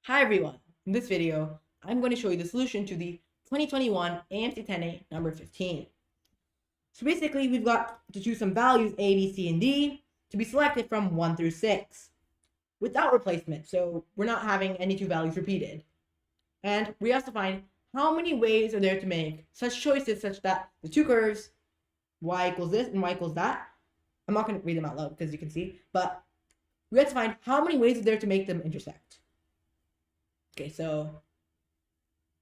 Hi everyone, in this video, I'm going to show you the solution to the 2021 AMC 10A number 15. So basically, we've got to choose some values A, B, C, and D to be selected from 1 through 6 without replacement, so we're not having any two values repeated. And we have to find how many ways are there to make such choices such that the two curves, y equals this and y equals that, I'm not going to read them out loud because you can see, but we have to find how many ways are there to make them intersect. Okay, so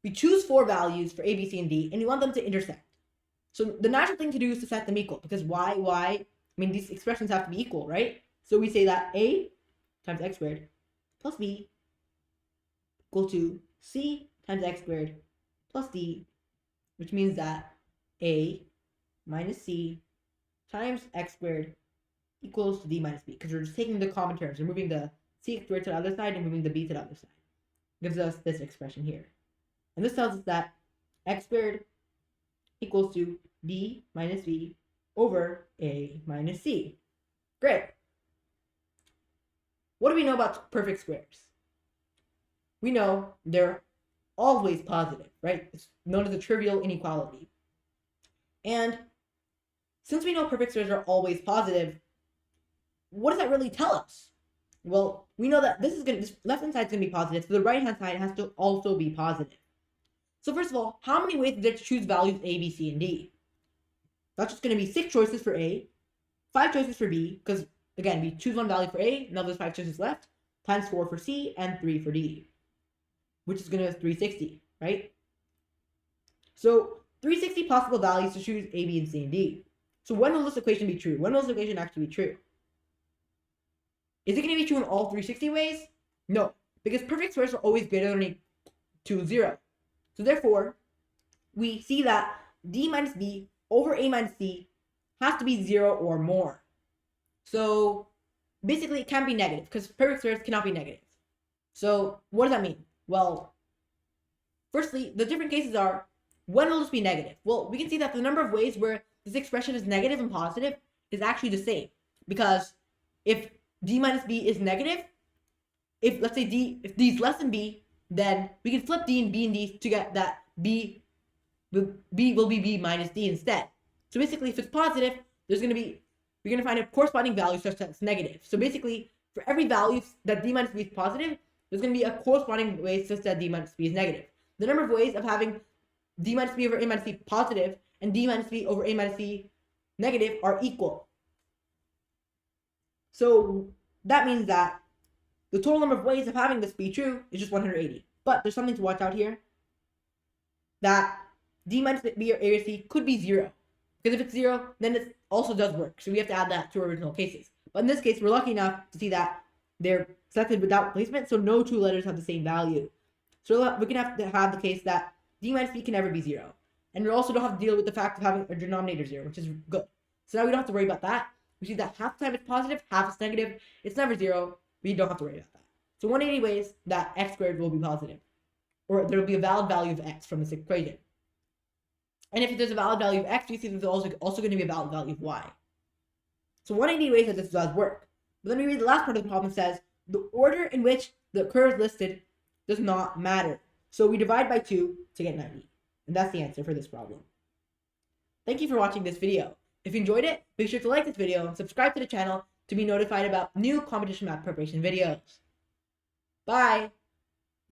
we choose 4 values for A, B, C, and D, and we want them to intersect. So the natural thing to do is to set them equal, because these expressions have to be equal, right? So we say that A times x squared plus B equal to C times x squared plus D, which means that A minus C times x squared equals to D minus B, because we're just taking the common terms. We're moving the C squared to the other side and moving the B to the other side. Gives us this expression here. And this tells us that x squared equals to D minus B over A minus C. Great. What do we know about perfect squares? We know they're always positive, right? It's known as a trivial inequality. And since we know perfect squares are always positive, what does that really tell us? Well, we know that this left hand side is going to be positive, so the right hand side has to also be positive. So first of all, how many ways is there to choose values A, B, C, and D? That's just going to be 6 choices for A, 5 choices for B, because again, we choose one value for A, now there's 5 choices left, times 4 for C, and 3 for D, which is going to be 360, right? So 360 possible values to choose A, B, and C, and D. So when will this equation be true? When will this equation actually be true? Is it going to be true in all 360 ways? No, because perfect squares are always greater than or equal to 0. So therefore, we see that D minus B over A minus C has to be 0 or more. So basically, it can't be negative, because perfect squares cannot be negative. So what does that mean? Well, firstly, the different cases are, when will this be negative? Well, we can see that the number of ways where this expression is negative and positive is actually the same, because if D minus B is negative, let's say D is less than B, then we can flip D and D to get that B will be B minus D instead. So basically, if it's positive, we're going to find a corresponding value such that it's negative. So basically, for every value that D minus B is positive, there's going to be a corresponding way such that D minus B is negative. The number of ways of having D minus B over A minus C positive and D minus B over A minus C negative are equal. So that means that the total number of ways of having this be true is just 180. But there's something to watch out here. That D minus B or A or C could be 0. Because if it's 0, then it also does work. So we have to add that to our original cases. But in this case, we're lucky enough to see that they're selected without replacement, so no two letters have the same value. So we can have to have the case that D minus B can never be 0. And we also don't have to deal with the fact of having a denominator 0, which is good. So now we don't have to worry about that. We see that half the time it's positive, half is negative. It's never 0. We don't have to worry about that. So 180 ways that x squared will be positive. Or there will be a valid value of x from this equation. And if there's a valid value of x, we see there's also going to be a valid value of y. So 180 ways that this does work. But then we read the last part of the problem. It says, the order in which the curve listed does not matter. So we divide by 2 to get 90. And that's the answer for this problem. Thank you for watching this video. If you enjoyed it, make sure to like this video and subscribe to the channel to be notified about new competition math preparation videos. Bye!